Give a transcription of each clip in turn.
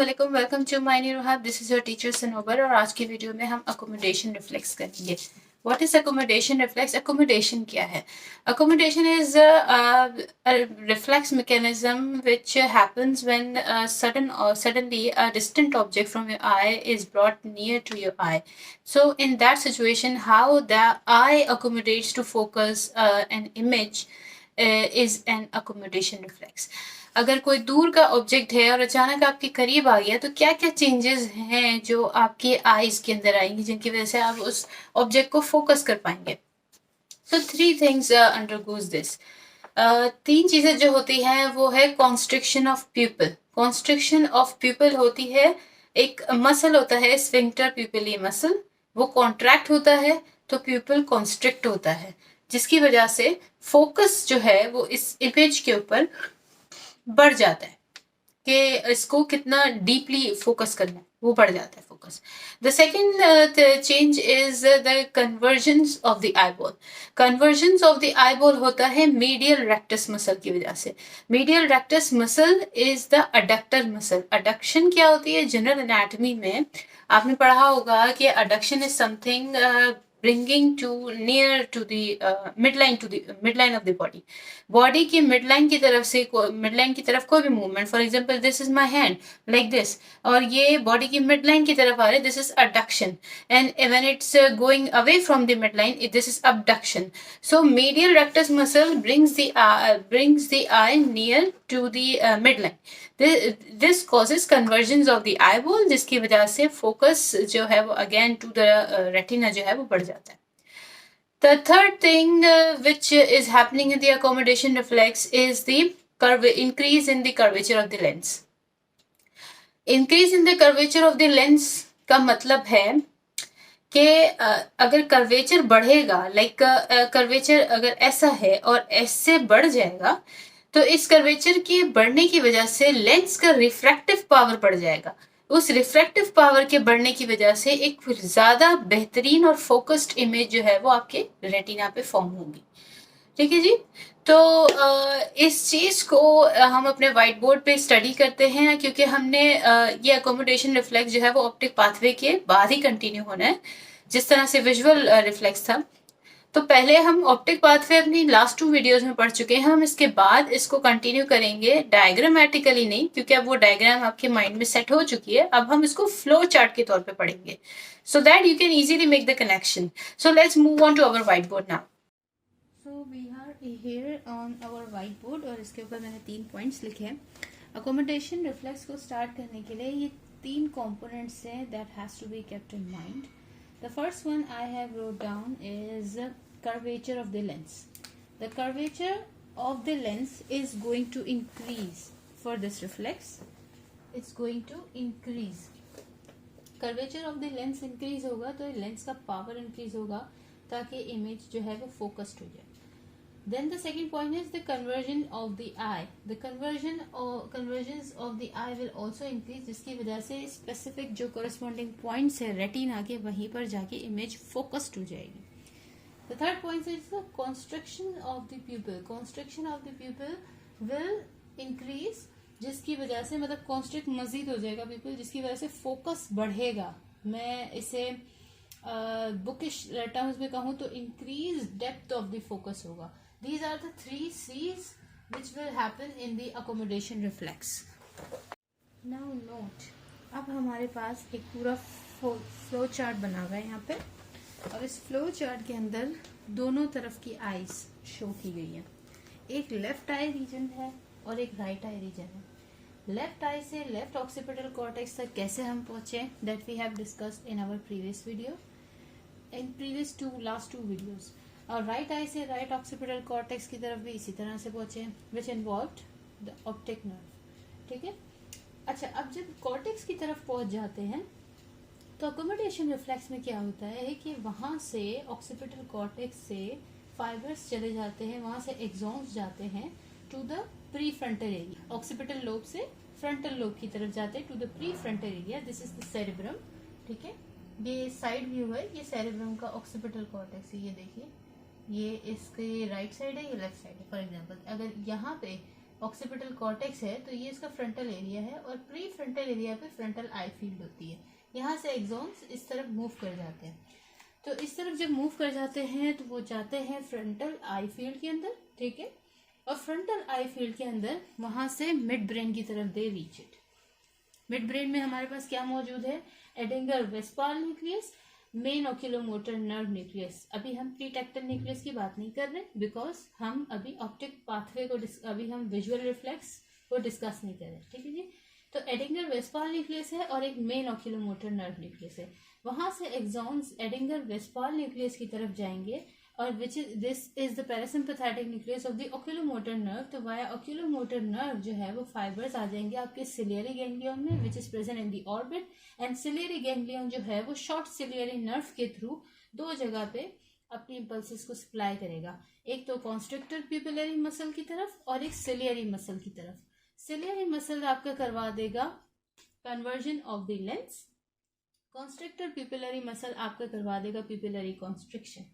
वालेकुम, welcome to my new हैब। This is your teacher Sanobar और आज की वीडियो में हम अकोमोडेशन रिफ्लेक्स करेंगे। What is accommodation reflex? Accommodation क्या है? Accommodation is a reflex mechanism which happens when suddenly a distant object from your eye is brought near to your eye. So in that situation, how the eye accommodates to focus an image is an accommodation reflex. अगर कोई दूर का object है और अचानक आपके करीब आ गया तो क्या क्या चेंजेस हैं जो आपके आईज के अंदर आएंगी जिनकी वजह से आप उस ऑब्जेक्ट को फोकस कर पाएंगे। सो 3 थिंग्स अंडरगोज दिस। 3 चीजें जो होती हैं वो है constriction of pupil. Constriction of pupil होती है, एक मसल होता है स्फिंक्टर प्यूपिली मसल, वो कॉन्ट्रैक्ट होता है तो प्यूपल कॉन्स्ट्रिक्ट होता है, जिसकी वजह से फोकस जो है वो इस इमेज के ऊपर बढ़ जाता है कि इसको कितना डीपली फोकस करना है, वो बढ़ जाता है focus. The second change is the convergence of the eyeball. Convergence of the eyeball होता है मीडियल रेक्टस मसल की वजह से। Medial rectus muscle is the adductor muscle. Adduction क्या होती है? जनरल एनाटॉमी में आपने पढ़ा होगा कि adduction is something bringing to near to the midline of the body की midline की तरफ से midline की तरफ कोई भी movement, for example this is my hand like this, और ये body की midline की तरफ आ रहे, this is adduction, and when it's going away from the midline this is abduction. So medial rectus muscle brings the eye near to the midline. This causes convergence of the eyeball, जिसकी वजह से focus जो है वो again to the retina जो है वो बढ़ जाता है। The third thing which is happening in the accommodation reflex is the increase in the curvature of the lens. Increase in the curvature of the lens का मतलब है कि अगर कर्वेचर बढ़ेगा, लाइक कर्वेचर अगर ऐसा है और ऐसे बढ़ जाएगा तो इस कर्वेचर के बढ़ने की वजह से लेंस का रिफ्रैक्टिव पावर बढ़ जाएगा। उस रिफ्रैक्टिव पावर के बढ़ने की वजह से एक ज्यादा बेहतरीन और फोकस्ड इमेज जो है वो आपके रेटिना पे फॉर्म होगी। ठीक है जी। तो इस चीज को हम अपने व्हाइट बोर्ड पे स्टडी करते हैं, क्योंकि हमने ये अकोमोडेशन रिफ्लेक्स जो है वो ऑप्टिक पाथवे के बाद ही कंटिन्यू होना है, जिस तरह से विजुअल रिफ्लेक्स था। तो पहले हम ऑप्टिक पाथवे अपनी लास्ट 2 वीडियोस में पढ़ चुके हैं, हम इसके बाद इसको कंटिन्यू करेंगे डायग्रामेटिकली नहीं, क्योंकि अब वो डायग्राम आपके माइंड में सेट हो चुकी है। अब हम इसको फ्लो चार्ट के तौर पे पढ़ेंगे, so that you can easily make the connection. So let's move on to our white board now. So we are here on our white board और इसके ऊपर मैंने 3 पॉइंट्स लिखे हैं। अकोमोडेशन रिफ्लेक्स को स्टार्ट करने के लिए ये 3 कॉम्पोनेंट्स हैं that has to be kept in mind. The first one I have wrote down is curvature of the lens. The curvature of the lens is going to increase for this reflex. It's going to increase. Curvature of the lens increase होगा तो lens का power increase होगा ताकि image जो है वो focused हो जाए। Then the second point is the conversion of the eye. The convergence of the eye will also increase, जिसकी वजह से specific जो corresponding points है retina के वहीं पर जाके image focused हो जाएगी। The third point is the constriction of the pupil. Constriction of the pupil will increase, जिसकी वजह से मतलब constrict मजीद हो जाएगा pupil, जिसकी वजह से focus बढ़ेगा। मैं इसे बुकिश टर्म्स में कहूँ तो increase depth of the focus होगा। These are the 3 C's which will happen in the accommodation reflex. Now note, अब हमारे पास एक पूरा फ्लो चार्ट बना हुआ है यहाँ पे, और इस फ्लो चार्ट के अंदर दोनों तरफ की आईज शो की गई है। एक लेफ्ट आई रीजन है और एक राइट आई रीजन है। लेफ्ट आई से लेफ्ट ऑक्सीपिटल कॉर्टेक्स तक कैसे हम पहुंचे, that we have discussed in our previous video, in previous last 2 videos. और राइट आई से राइट ऑक्सीपिटल कॉर्टेक्स की तरफ भी इसी तरह से पहुंचे, विच इन्वॉल्व्ड द ऑप्टिक नर्व। ठीक है। अच्छा, अब जब कॉर्टेक्स की तरफ पहुंच जाते हैं तो अकोमोडेशन रिफ्लेक्स में क्या होता है कि वहां से ऑक्सीपिटल कॉर्टेक्स से फाइबर्स चले जाते हैं, वहां से एक्सॉन्स जाते हैं to the prefrontal area. Occipital lobe से फ्रंटल लोब की तरफ जाते हैं to the prefrontal area. This is the cerebrum. ठीक है, ये साइड व्यू है, ये सेरेब्रम का ऑक्सीपिटल कॉर्टेक्स है। ये देखिए, ये इसके राइट साइड है, ये लेफ्ट साइड है। फॉर एग्जांपल अगर यहाँ पे ऑक्सीपिटल कॉर्टेक्स है तो ये इसका फ्रंटल एरिया है, और प्री फ्रंटल एरिया पे फ्रंटल आई फील्ड होती है। यहाँ से एक्सॉन्स इस तरफ मूव कर जाते हैं, तो इस तरफ जब मूव कर जाते हैं तो वो जाते हैं फ्रंटल आई फील्ड के अंदर, ठीक है। और फ्रंटल आई फील्ड के अंदर वहां से मिड ब्रेन की तरफ they reach it. Mid brain में हमारे पास क्या मौजूद है? एडिंगर वेस्पाल न्यूक्लियस, मेन ओक्यूलोमोटर नर्व न्यूक्लियस। अभी हम प्री टेक्टल न्यूक्लियस की बात नहीं कर रहे, बिकॉज हम अभी ऑप्टिक पाथवे को अभी हम विजुअल रिफ्लेक्स को डिस्कस नहीं कर रहे, ठीक है जी। तो एडिंगर वेस्पाल न्यूक्लियस है और एक मेन ओक्यूलोमोटर नर्व न्यूक्लियस है। वहां से एक्सॉन्स एडिंगर वेस्पाल न्यूक्लियस की तरफ जाएंगे, और which is this is the parasympathetic nucleus of the oculomotor nerve. तो वाया ओक्यूलोमोटर नर्व जो है वो फाइबर्स आ जाएंगे आपके सिलियरी गैंग्लियन में, which is present in the orbit. And ciliary ganglion जो है वो शॉर्ट सिलियरी नर्व के थ्रू दो जगह पे अपनी इम्पल्सेस को सप्लाई करेगा, एक तो कॉन्स्ट्रिक्टर प्यूपिलरी मसल की तरफ और एक सिलियरी मसल की तरफ। सिलियरी मसल आपका करवा देगा conversion of the lens, constrictor pupillary muscle आपका करवा देगा प्यूपिलरी कॉन्स्ट्रिक्शन,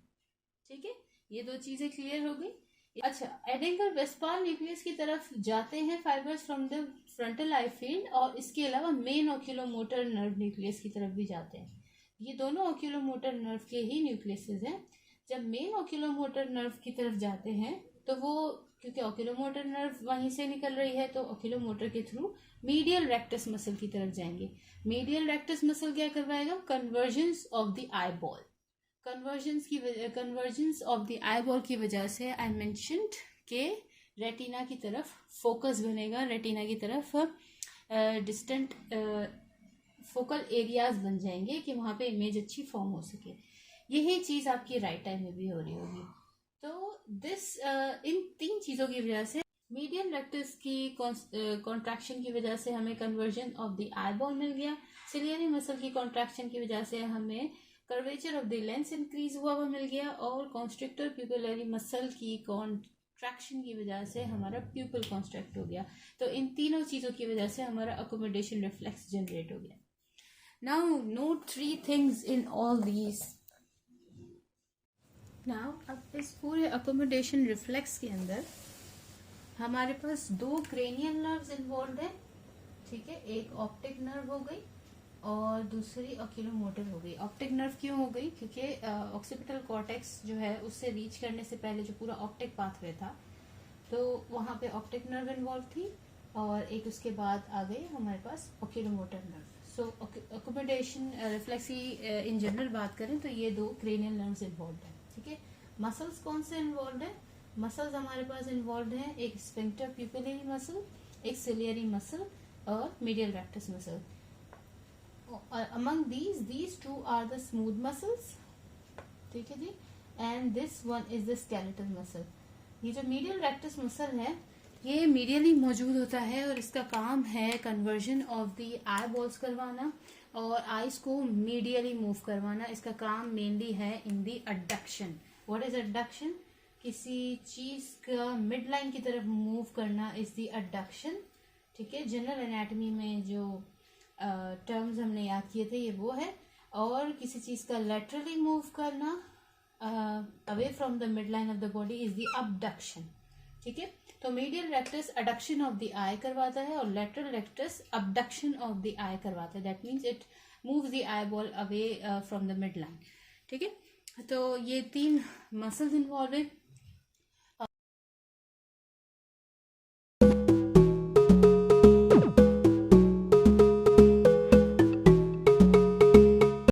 ठीक है। ये दो चीजें क्लियर हो गई। अच्छा, एडिंगर वेस्पाल न्यूक्लियस की तरफ जाते हैं fibres from the frontal I field, और इसके अलावा मेन ओक्यूलोमोटर नर्व न्यूक्लियस की तरफ भी जाते हैं। ये दोनों ओक्यूलोमोटर नर्व के ही न्यूक्लियसेस हैं। जब मेन ओक्यूलोमोटर नर्व की तरफ जाते हैं तो वो, क्योंकि ओक्यूलोमोटर नर्व वहीं से निकल रही है, तो ओक्यूलोमोटर के थ्रू मीडियल रेक्टस मसल की तरफ जाएंगे। मीडियल रेक्टस मसल क्या करवाएगा? Convergence of the eye ball. Convergence of the eye ball की वजह से आई मेंशन्ड के रेटिना की तरफ फोकस बनेगा, रेटिना की तरफ डिस्टेंट फोकल एरियाज बन जाएंगे कि वहां पे इमेज अच्छी फॉर्म हो सके। यही चीज आपकी राइट आई में भी हो रही होगी। तो दिस इन तीन चीजों की वजह से, मीडियल रेक्टस की कॉन्ट्रैक्शन की वजह से हमें convergence of the eye ball मिल गया, सिलियरी मसल की कॉन्ट्रैक्शन की वजह से हमें curvature of the lens increase हुआ मिल गया, और कॉन्स्ट्रिक्टर प्यूपिलरी मसल की कॉन्ट्रैक्शन की वजह से हमारा प्यूपिल कॉन्स्ट्रैक्ट हो गया। तो इन तीनों चीजों की वजह से हमारा अकोमोडेशन रिफ्लेक्स जनरेट हो गया। Now note 3 things in all these. Now अब इस पूरे अकोमोडेशन रिफ्लेक्स के अंदर हमारे पास दो क्रेनियल नर्व्स इन्वॉल्व है, ठीक है। एक ऑप्टिक नर्व हो गई और दूसरी ओक्यूलोमोटर हो गई। ऑप्टिक नर्व क्यों हो गई? क्योंकि ऑक्सीपिटल कॉर्टेक्स जो है उससे रीच करने से पहले जो पूरा ऑप्टिक पाथवे था, तो वहां पे ऑप्टिक नर्व इन्वॉल्व थी, और एक उसके बाद आ गई हमारे पास ओक्यूलोमोटर नर्व। सो अकोमोडेशन रिफ्लेक्स की इन जनरल बात करें तो ये दो क्रेनियल नर्व्स इन्वॉल्व है, ठीक है। मसल्स कौन से इन्वॉल्व है? मसल्स हमारे पास इन्वॉल्व है, एक स्फिंक्टर प्यूपिलरी मसल, एक सिलियरी मसल और medial rectus muscle. Among these two are the smooth muscles, ठीक है जी, and this one is the skeletal muscle। ये जो मीडियल रेक्टस मसल है ये मीडियली मौजूद होता है, और इसका काम है conversion of the I balls करवाना और आईज को मीडियली मूव करवाना। इसका काम मेनली है in the adduction. What is adduction? किसी चीज का मिड लाइन की तरफ मूव करना इज द अडक्शन, ठीक है। जनरल एनाटॉमी में जो टर्म्स हमने याद किए थे ये वो है। और किसी चीज का लेटरली मूव करना away from the mid line of the body is the abduction, ठीक है। तो medial rectus adduction of the eye करवाता है और lateral rectus abduction of the eye करवाता है। That means it moves the eye ball away from the mid line, ठीक है। तो ये तीन मसल्स इन्वॉल्व है।